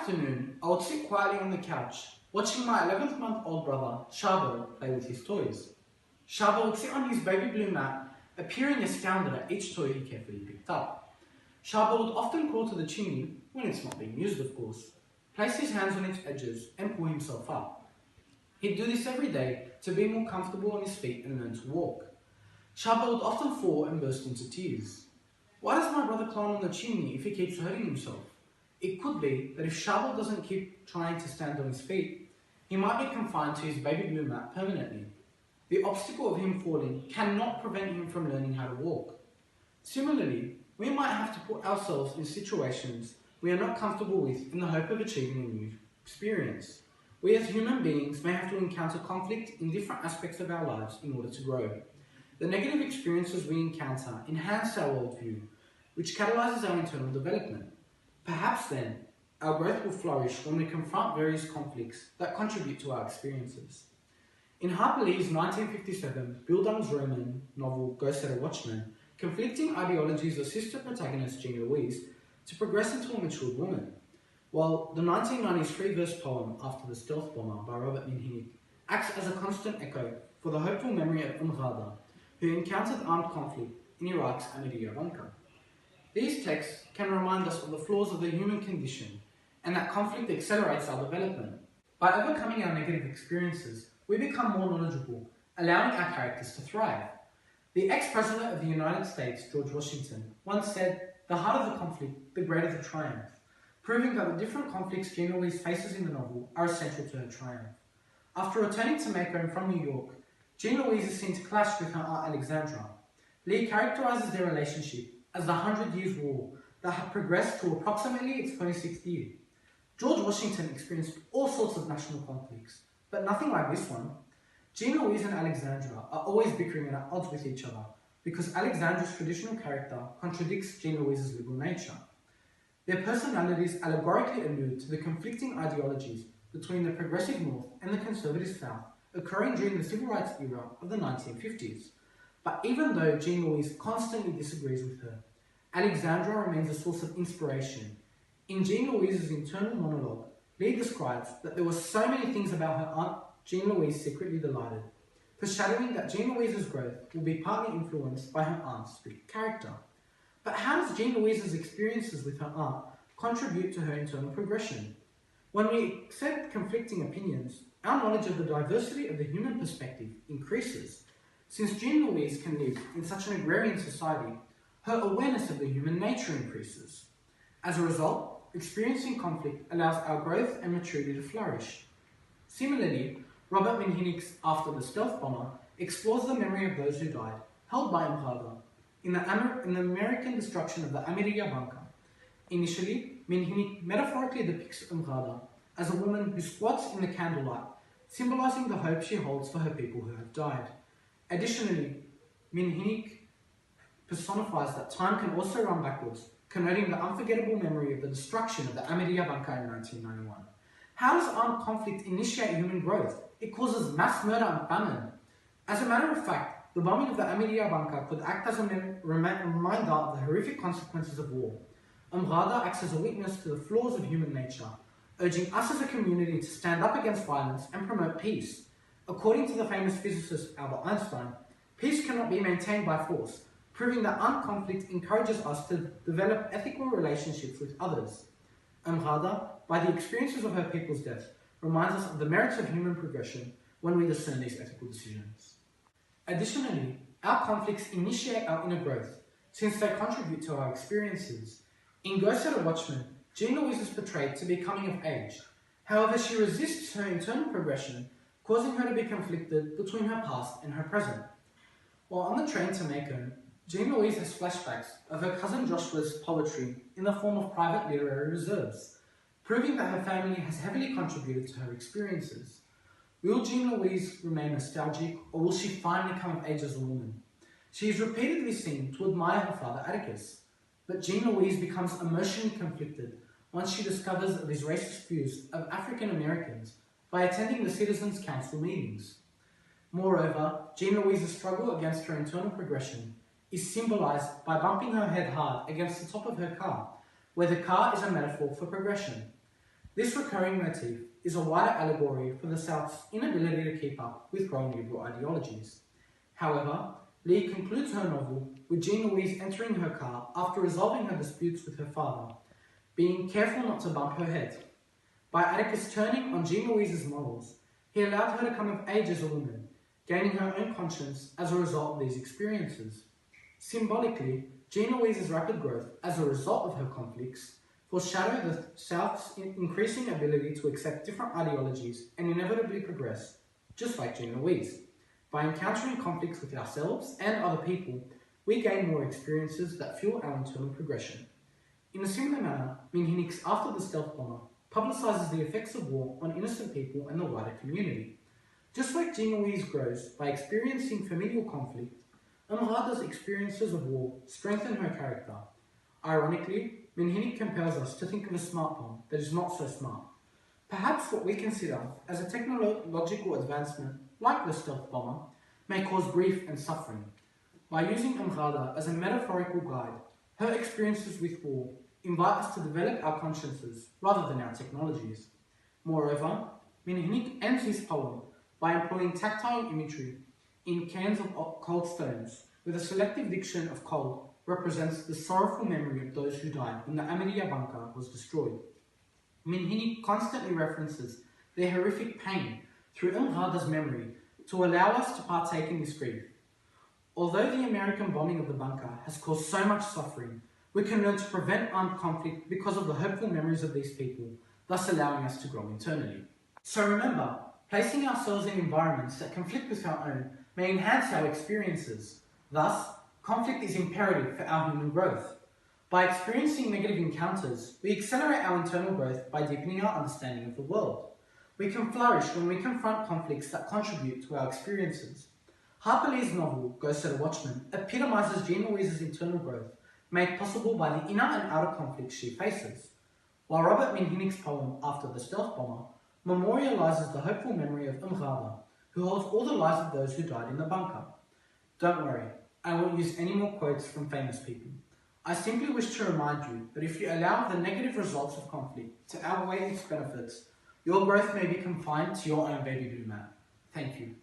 afternoon, I would sit quietly on the couch, watching my 11th-month-old brother, Shabo, play with his toys. Shabo would sit on his baby blue mat, appearing astounded at each toy he carefully picked up. Shabo would often crawl to the chimney, when it's not being used of course, place his hands on its edges and pull himself up. He'd do this every day to be more comfortable on his feet and learn to walk. Shabo would often fall and burst into tears. Why does my brother climb on the chimney if he keeps hurting himself? It could be that if Shabo doesn't keep trying to stand on his feet, he might be confined to his baby blue mat permanently. The obstacle of him falling cannot prevent him from learning how to walk. Similarly, we might have to put ourselves in situations we are not comfortable with in the hope of achieving a new experience. We as human beings may have to encounter conflict in different aspects of our lives in order to grow. The negative experiences we encounter enhance our worldview, which catalyzes our internal development. Perhaps then, our growth will flourish when we confront various conflicts that contribute to our experiences. In Harper Lee's 1957 Bildungsroman novel Ghost at a Watchman, conflicting ideologies assist her protagonist Jean Louise to progress into a matured woman, while the 1990s three-verse poem After the Stealth Bomber by Robert Minhinik acts as a constant echo for the hopeful memory of Ghada, who encountered armed conflict in Iraq's Amidia bunker. These texts can remind us of the flaws of the human condition and that conflict accelerates our development. By overcoming our negative experiences, we become more knowledgeable, allowing our characters to thrive. The ex-president of the United States, George Washington, once said, "The harder the conflict, the greater the triumph," proving that the different conflicts Jean Louise faces in the novel are essential to her triumph. After returning to Macon from New York, Jean Louise is seen to clash with her aunt Alexandra. Lee characterises their relationship as the 100 Years' War that had progressed to approximately its 26th year. George Washington experienced all sorts of national conflicts, but nothing like this one. Jean Louise and Alexandra are always bickering and at odds with each other because Alexandra's traditional character contradicts Jean Louise's liberal nature. Their personalities allegorically allude to the conflicting ideologies between the progressive North and the conservative South occurring during the civil rights era of the 1950s. But even though Jean Louise constantly disagrees with her, Alexandra remains a source of inspiration. In Jean Louise's internal monologue, Lee describes that there were so many things about her aunt Jean Louise secretly delighted, foreshadowing that Jean Louise's growth will be partly influenced by her aunt's strict character. But how does Jean Louise's experiences with her aunt contribute to her internal progression? When we accept conflicting opinions, our knowledge of the diversity of the human perspective increases. Since Jean Louise can live in such an agrarian society, her awareness of the human nature increases. As a result, experiencing conflict allows our growth and maturity to flourish. Similarly, Robert Minhinik's After the Stealth Bomber explores the memory of those who died, held by Ghada, in the American destruction of the Amidia bunker. Initially, Minhinik metaphorically depicts Ghada as a woman who squats in the candlelight, symbolizing the hope she holds for her people who have died. Additionally, Minhinik personifies that time can also run backwards, connoting the unforgettable memory of the destruction of the Amidia bunker in 1991. How does armed conflict initiate human growth? It causes mass murder and famine. As a matter of fact, the bombing of the Amidia bunker could act as a reminder of the horrific consequences of war. Ghada acts as a witness to the flaws of human nature, urging us as a community to stand up against violence and promote peace. According to the famous physicist Albert Einstein, peace cannot be maintained by force, proving that armed conflict encourages us to develop ethical relationships with others. Ghada, by the experiences of her people's death, reminds us of the merits of human progression when we discern these ethical decisions. Additionally, our conflicts initiate our inner growth, since they contribute to our experiences. In Ghost at a Watchman, Jean Louise is portrayed to be coming of age. However, she resists her internal progression, causing her to be conflicted between her past and her present. While on the train to Macon, Jean Louise has flashbacks of her cousin Joshua's poetry in the form of private literary reserves, proving that her family has heavily contributed to her experiences. Will Jean Louise remain nostalgic, or will she finally come of age as a woman? She is repeatedly seen to admire her father Atticus, but Jean Louise becomes emotionally conflicted once she discovers of his racist views of African Americans by attending the Citizens' Council meetings. Moreover, Jean Louise's struggle against her internal progression is symbolized by bumping her head hard against the top of her car, where the car is a metaphor for progression. This recurring motif is a wider allegory for the South's inability to keep up with growing liberal ideologies. However, Lee concludes her novel with Jean Louise entering her car after resolving her disputes with her father, being careful not to bump her head. By Atticus turning on Jean Louise's morals, he allowed her to come of age as a woman, gaining her own conscience as a result of these experiences. Symbolically, Jean Louise's rapid growth as a result of her conflicts foreshadow the South's increasing ability to accept different ideologies and inevitably progress, just like Jean Louise. By encountering conflicts with ourselves and other people, we gain more experiences that fuel our internal progression. In a similar manner, Minhinix, after the stealth bomber, publicises the effects of war on innocent people and the wider community. Just like Jean Louise grows by experiencing familial conflict, Amrada's experiences of war strengthen her character. Ironically, Minhinix compels us to think of a smart bomb that is not so smart. Perhaps what we consider as a technological advancement, like the stealth bomber, may cause grief and suffering. By using Amrada as a metaphorical guide, her experiences with war invite us to develop our consciences rather than our technologies. Moreover, Minhinix ends his poem by employing tactile imagery in cans of cold stones, with a selective diction of cold represents the sorrowful memory of those who died when the Ahmadiyya bunker was destroyed. Minhinix constantly references their horrific pain through Amrada's memory to allow us to partake in this grief. Although the American bombing of the bunker has caused so much suffering, we can learn to prevent armed conflict because of the hopeful memories of these people, thus allowing us to grow internally. So remember, placing ourselves in environments that conflict with our own may enhance our experiences. Thus, conflict is imperative for our human growth. By experiencing negative encounters, we accelerate our internal growth by deepening our understanding of the world. We can flourish when we confront conflicts that contribute to our experiences. Harper Lee's novel, Ghost of the Watchman, epitomizes Jean Louise's internal growth, made possible by the inner and outer conflicts she faces, while Robert Minhinix's poem, After the Stealth Bomber, memorializes the hopeful memory of Amrada, who holds all the lives of those who died in the bunker. Don't worry, I won't use any more quotes from famous people. I simply wish to remind you that if you allow the negative results of conflict to outweigh its benefits, your growth may be confined to your own baby blue mat. Thank you.